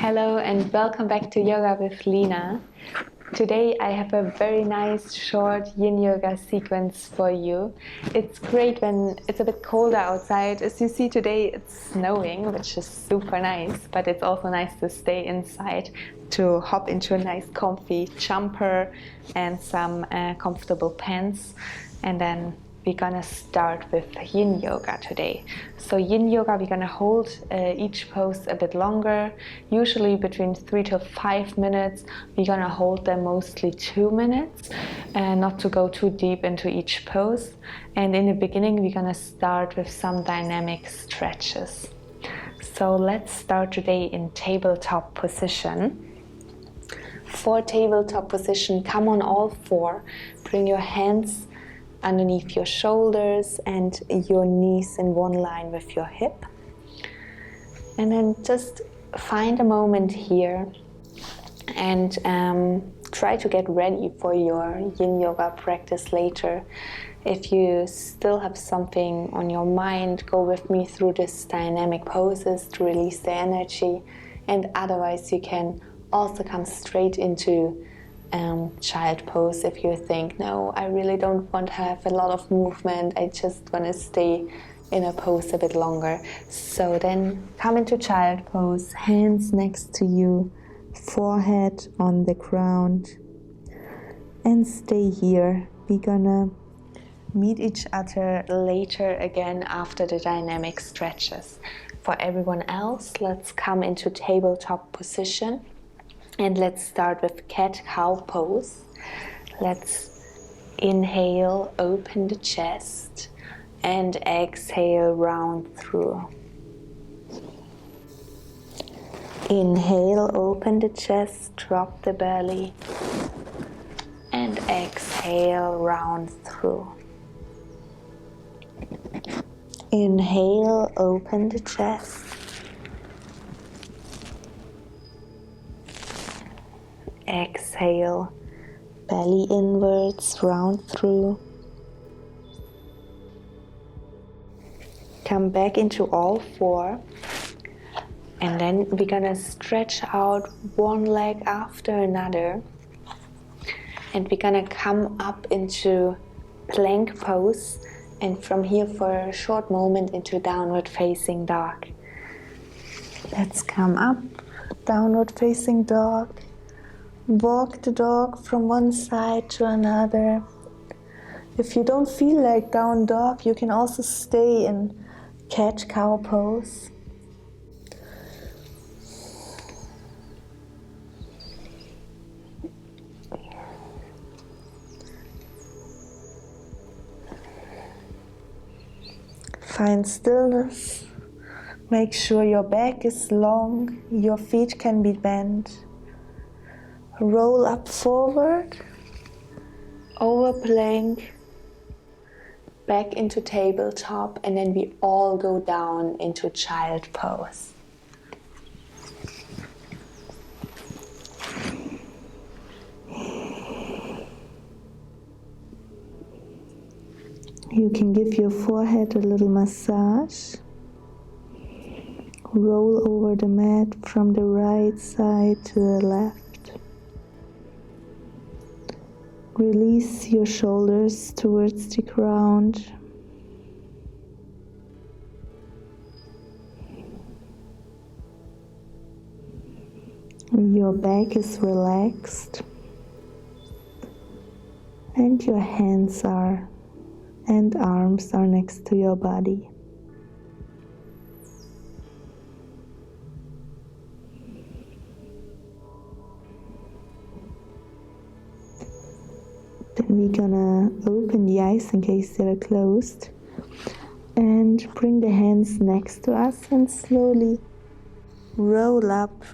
Hello and welcome back to Yoga with Lina. Today I have a very nice short Yin Yoga sequence for you. It's great when it's a bit colder outside. As you see today it's snowing, which is super nice, but it's also nice to stay inside, to hop into a nice comfy jumper and some comfortable pants, and then we're gonna start with Yin Yoga today. So Yin Yoga, we're gonna hold each pose a bit longer, usually between 3 to 5 minutes. We're gonna hold them mostly 2 minutes, not to go too deep into each pose. And in the beginning, we're gonna start with some dynamic stretches. So let's start today in tabletop position. For tabletop position, come on all four, bring your hands underneath your shoulders and your knees in one line with your hip. And then just find a moment here and try to get ready for your Yin Yoga practice later. If you still have something on your mind, go with me through this dynamic poses to release the energy, and otherwise you can also come straight into child pose if you think, no, I really don't want to have a lot of movement, I just want to stay in a pose a bit longer. So then come into child pose, hands next to you, forehead on the ground, and stay here. We're gonna meet each other later again after the dynamic stretches. For everyone else, let's come into tabletop position. And let's start with cat-cow pose. Let's inhale, open the chest, and exhale, round through. Inhale, open the chest, drop the belly, and exhale, round through. Inhale, open the chest. Exhale, belly inwards, round through. Come back into all four. And then we're gonna stretch out one leg after another. And we're gonna come up into plank pose. And from here for a short moment into downward facing dog. Let's come up, downward facing dog. Walk the dog from one side to another. If you don't feel like down dog, you can also stay in cat-cow pose. Find stillness. Make sure your back is long, your feet can be bent. Roll up forward, over plank, back into tabletop, and then we all go down into child pose. You can give your forehead a little massage. Roll over the mat from the right side to the left. Release your shoulders towards the ground. Your back is relaxed. And your hands and arms are next to your body. Then we're gonna open the eyes in case they're closed and bring the hands next to us and slowly roll up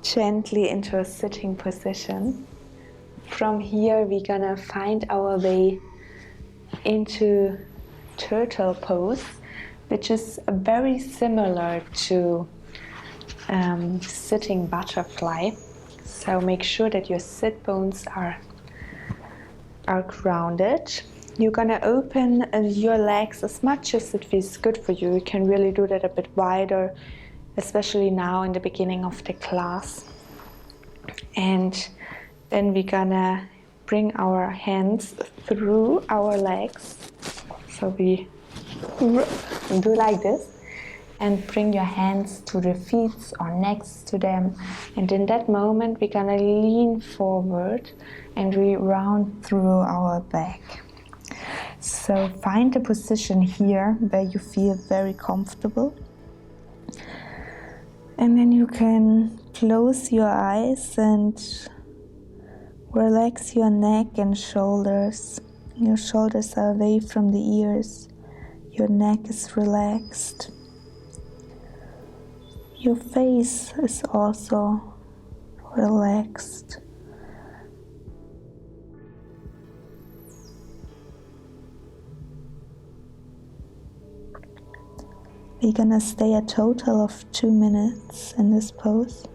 gently into a sitting position. From here we're gonna find our way into turtle pose, which is very similar to sitting butterfly. So make sure that your sit bones are grounded. You're gonna open your legs as much as it feels good for you. You can really do that a bit wider especially now in the beginning of the class. And then we're gonna bring our hands through our legs. So we do like this and bring your hands to the feet or next to them. And in that moment, we're gonna lean forward and we round through our back. So find a position here where you feel very comfortable. And then you can close your eyes and relax your neck and shoulders. Your shoulders are away from the ears. Your neck is relaxed. Your face is also relaxed. We're gonna stay a total of 2 minutes in this pose.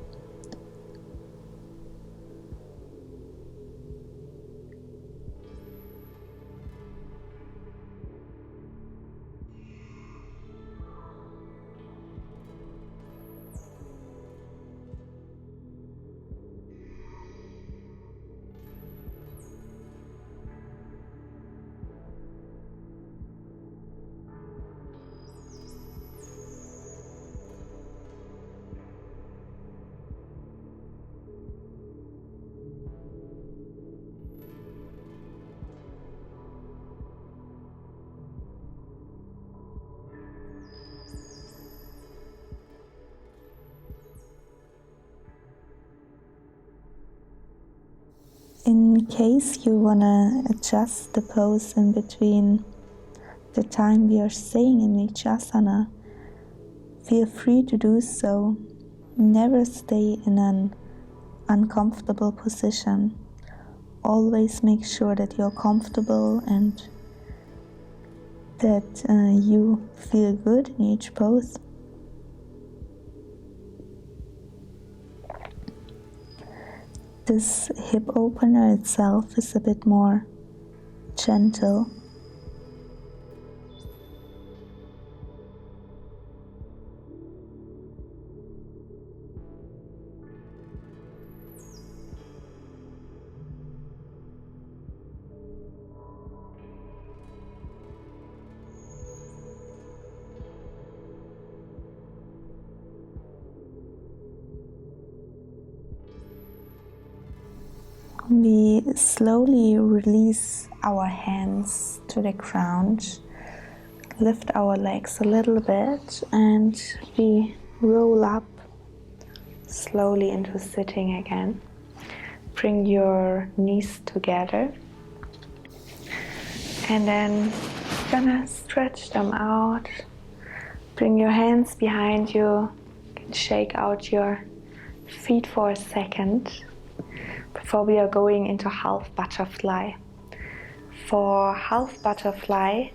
In case you want to adjust the pose in between the time we are staying in each asana, feel free to do so. Never stay in an uncomfortable position. Always make sure that you're comfortable and that you feel good in each pose. This hip opener itself is a bit more gentle. We slowly release our hands to the ground, lift our legs a little bit, and we roll up slowly into sitting again. Bring your knees together and then gonna stretch them out. Bring your hands behind you, shake out your feet for a second before we are going into half butterfly. For half butterfly,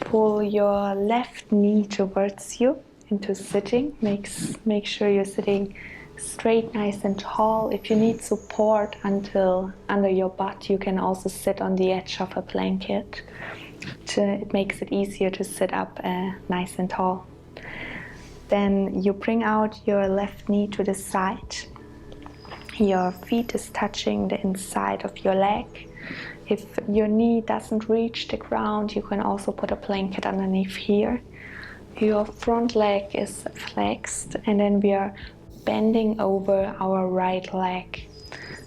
pull your left knee towards you into sitting. Make sure you're sitting straight, nice and tall. If you need support under your butt, you can also sit on the edge of a blanket. It makes it easier to sit up nice and tall. Then you bring out your left knee to the side. Your feet is touching the inside of your leg. If your knee doesn't reach the ground, you can also put a blanket underneath here. Your front leg is flexed, and then we are bending over our right leg.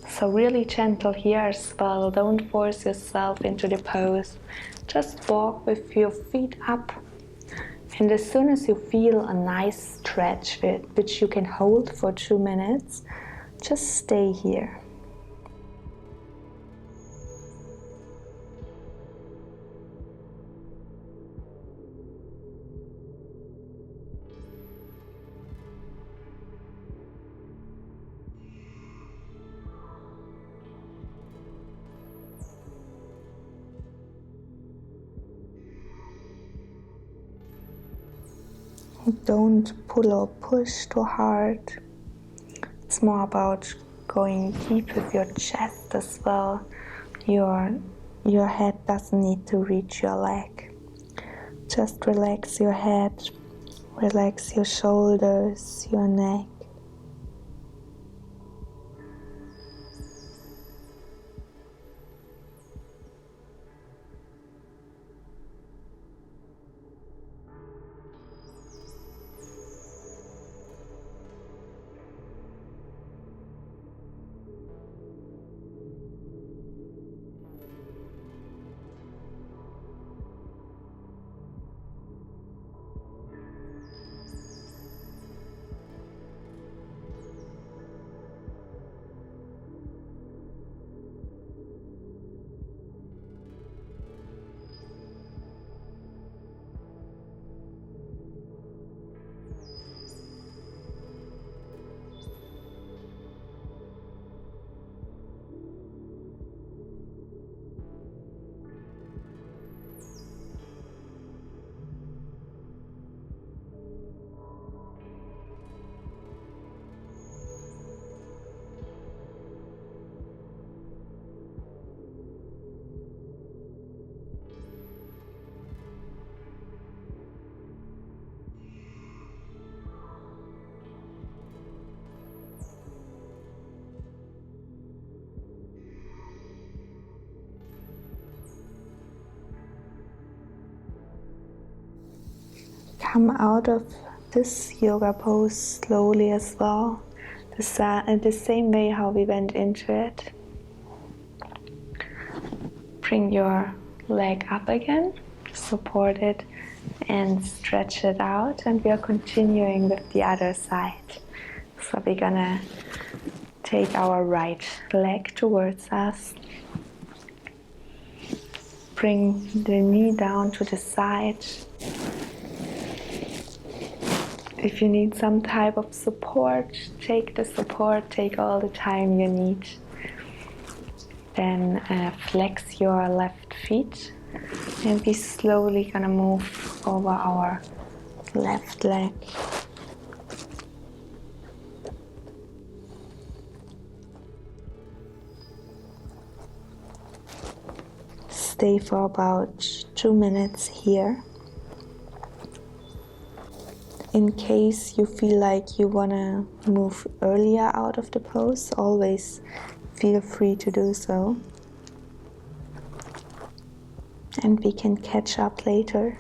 So really gentle here as well. Don't force yourself into the pose. Just walk with your feet up. And as soon as you feel a nice stretch which you can hold for 2 minutes, just stay here. Don't pull or push too hard. It's more about going deep with your chest as well. Your head doesn't need to reach your leg. Just relax your head, Relax your shoulders, your neck. Come out of this yoga pose slowly as well, the same way how we went into it. Bring your leg up again, support it and stretch it out, and we are continuing with the other side. So we're gonna take our right leg towards us, bring the knee down to the side. If you need some type of support, take the support, take all the time you need. Then flex your left feet, and we slowly gonna move over our left leg. Stay for about 2 minutes here. In case you feel like you want to move earlier out of the pose, always feel free to do so. And we can catch up later.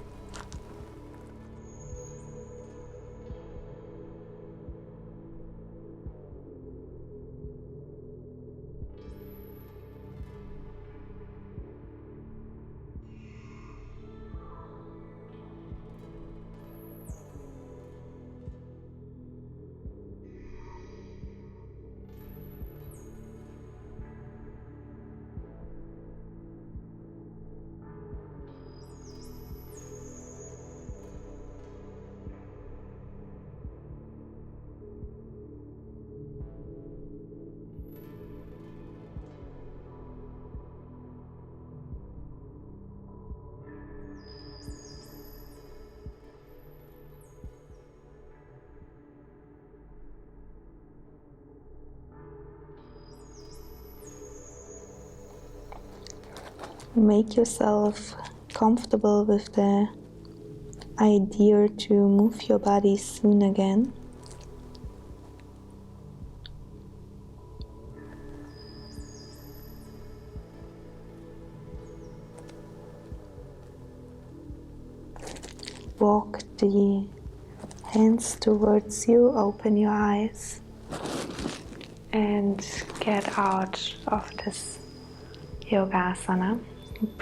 Make yourself comfortable with the idea to move your body soon again. Walk the hands towards you, open your eyes, and get out of this yoga asana.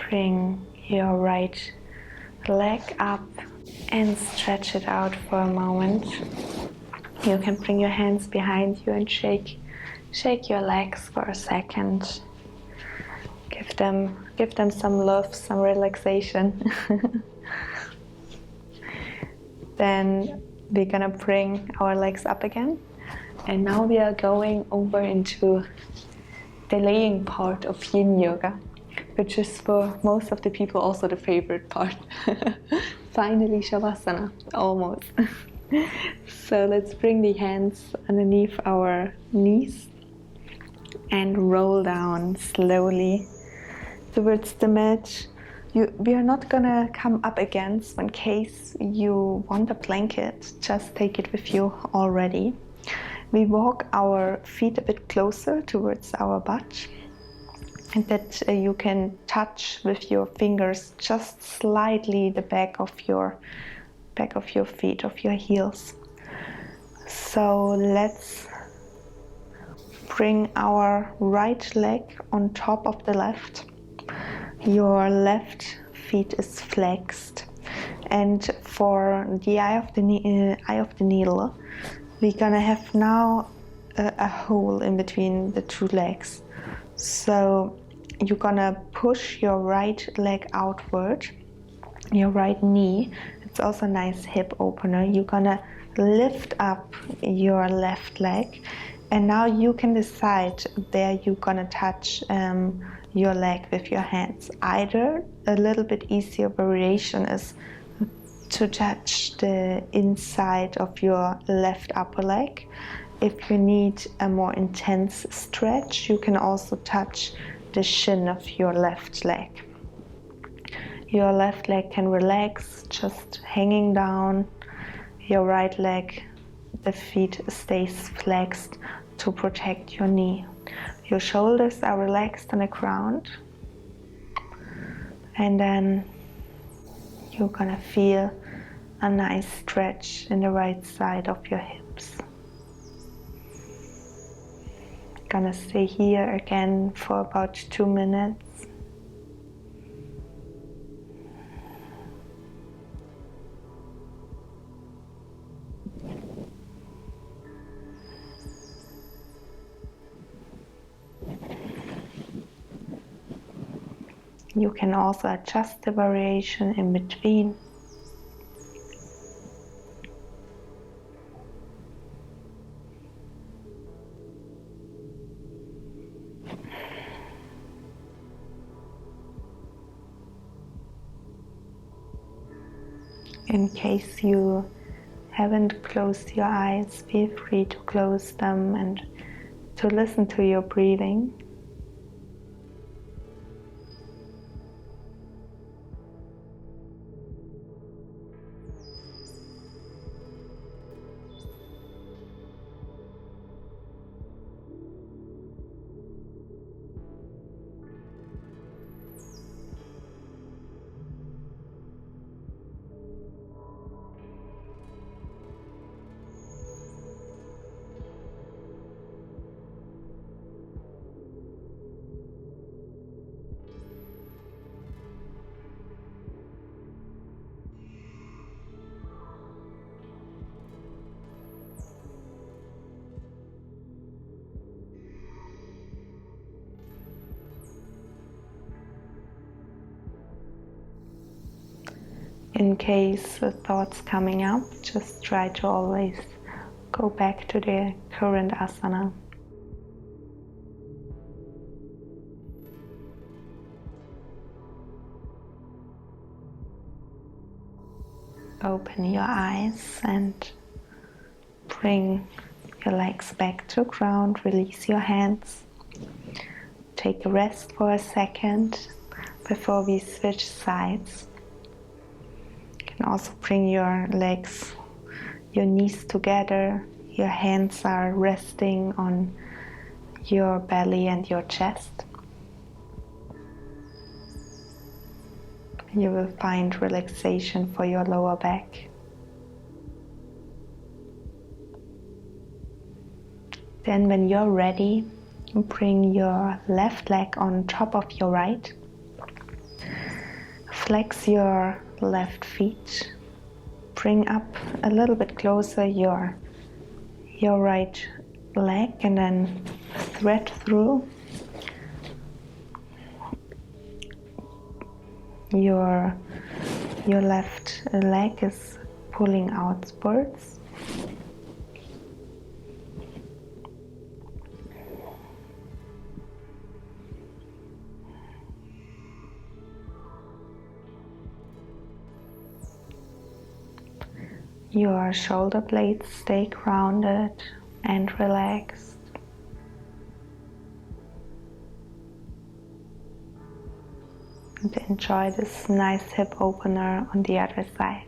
Bring your right leg up and stretch it out for a moment. You can bring your hands behind you and shake your legs for a second. Give them some love, some relaxation. Then we're gonna bring our legs up again, and now we are going over into the laying part of Yin Yoga, which is for most of the people also the favorite part. Finally, Shavasana, almost. So let's bring the hands underneath our knees and roll down slowly towards the mat. We are not gonna come up against. In case you want a blanket, just take it with you already. We walk our feet a bit closer towards our butt, and that you can touch with your fingers just slightly the back of your feet, of your heels. So let's bring our right leg on top of the left. Your left feet is flexed, and for the eye of the needle, we're gonna have now a hole in between the two legs. So you're gonna push your right leg outward, your right knee. It's also a nice hip opener. You're gonna lift up your left leg, and now you can decide where you're gonna touch your leg with your hands. Either a little bit easier variation is to touch the inside of your left upper leg. If you need a more intense stretch, you can also touch the shin of your left leg. Your left leg can relax, just hanging down. Your right leg, the feet stays flexed to protect your knee. Your shoulders are relaxed on the ground. And then you're gonna feel a nice stretch in the right side of your hips. Gonna stay here again for about 2 minutes. You can also adjust the variation in between. In case you haven't closed your eyes, feel free to close them and to listen to your breathing. In case the thoughts coming up, just try to always go back to the current asana. Open your eyes and bring your legs back to ground. Release your hands. Take a rest for a second before we switch sides. You can also bring your legs, your knees together. Your hands are resting on your belly and your chest. You will find relaxation for your lower back. Then when you're ready, bring your left leg on top of your right. Flex your left feet. Bring up a little bit closer your right leg and then thread through. Your left leg is pulling outwards. Your shoulder blades stay grounded and relaxed. and enjoy this nice hip opener on the other side.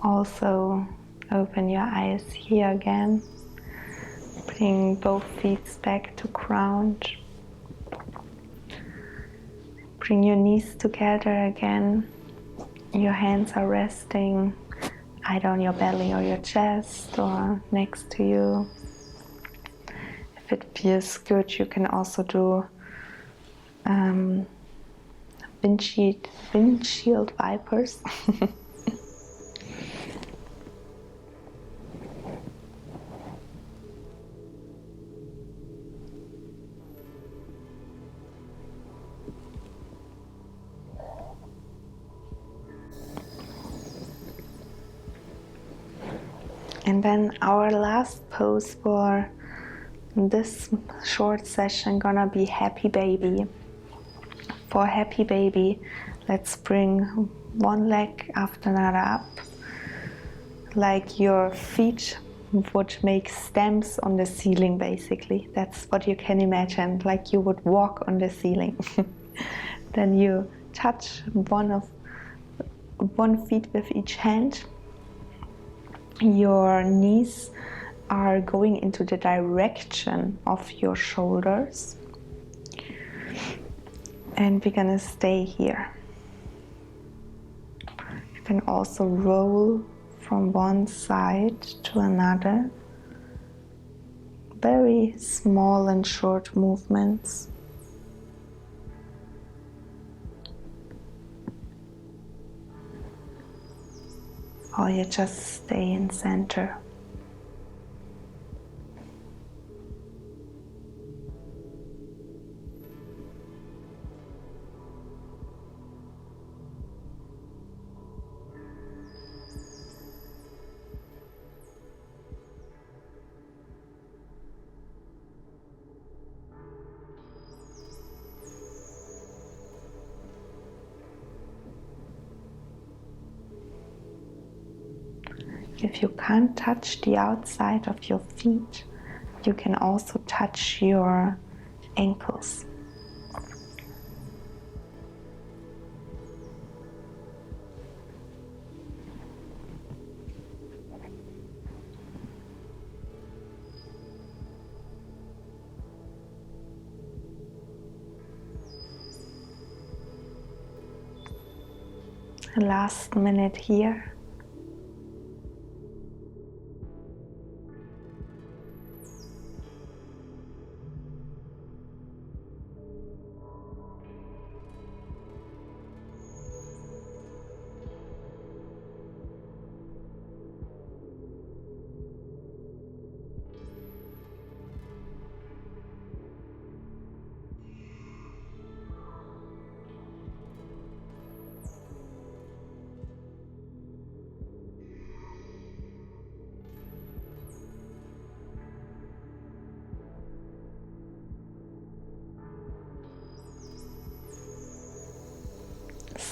Also open your eyes here again. Bring both feet back to ground. Bring your knees together again. Your hands are resting either on your belly or your chest or next to you. If it feels good, you can also do windshield wipers. And then our last pose for this short session gonna be happy baby. For happy baby, let's bring one leg after another up, like your feet would make stamps on the ceiling basically. That's what you can imagine, like you would walk on the ceiling. Then you touch one feet with each hand. Your knees are going into the direction of your shoulders. And we're gonna stay here. You can also roll from one side to another. Very small and short movements. Or you just stay in center. If you can't touch the outside of your feet, you can also touch your ankles. Last minute here.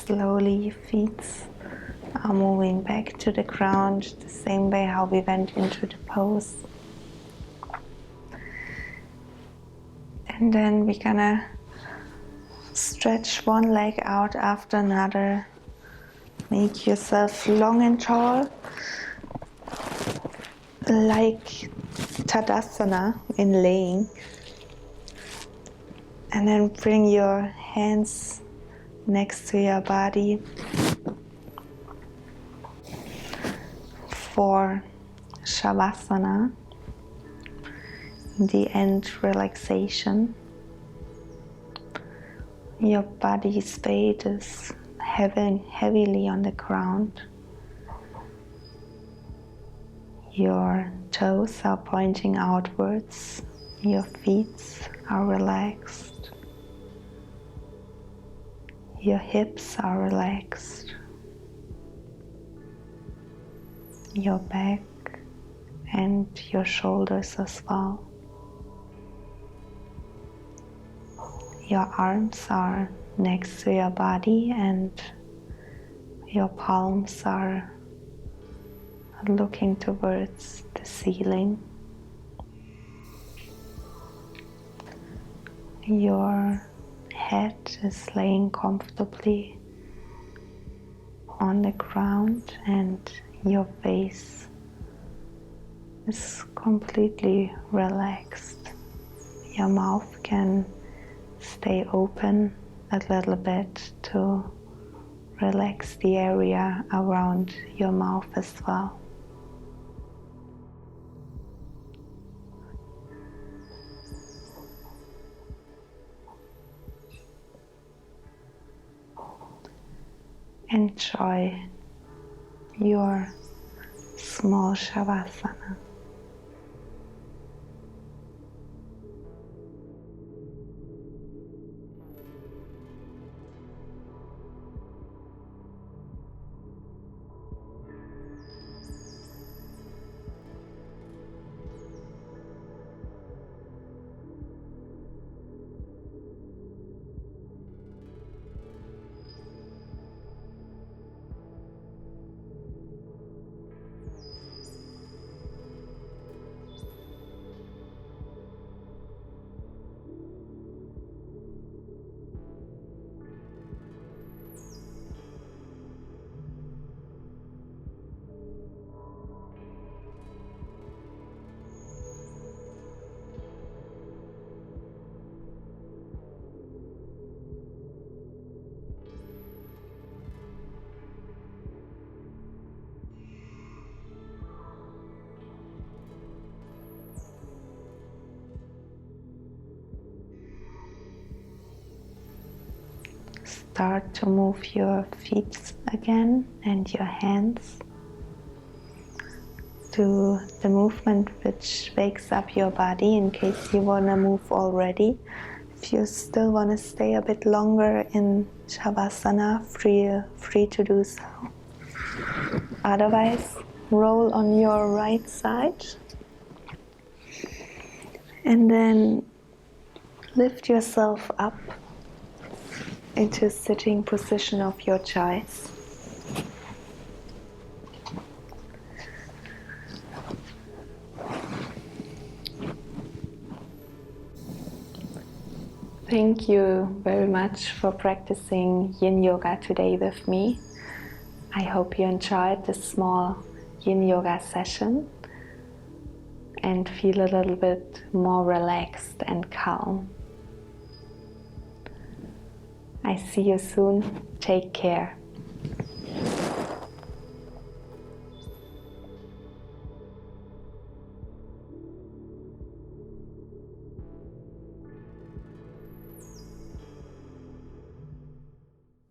slowly feet are moving back to the ground, the same way how we went into the pose. And then we're gonna stretch one leg out after another. Make yourself long and tall, like Tadasana in laying. And then bring your hands next to your body for Shavasana, the end relaxation. Your body's weight is heavily on the ground. Your toes are pointing outwards. Your feet are relaxed. Your hips are relaxed. Your back and your shoulders as well. Your arms are next to your body and your palms are looking towards the ceiling. Your head is laying comfortably on the ground and your face is completely relaxed. Your mouth can stay open a little bit to relax the area around your mouth as well. Enjoy your small Shavasana. Start to move your feet again and your hands to the movement which wakes up your body in case you want to move already. If you still want to stay a bit longer in Shavasana, free to do so. Otherwise, roll on your right side and then lift yourself up into sitting position of your choice. Thank you very much for practicing Yin Yoga today with me. I hope you enjoyed this small Yin Yoga session and feel a little bit more relaxed and calm. I see you soon. Take care.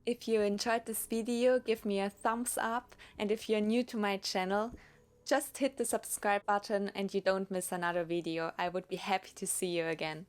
If you enjoyed this video, give me a thumbs up, and if you're new to my channel, just hit the subscribe button and you don't miss another video. I would be happy to see you again.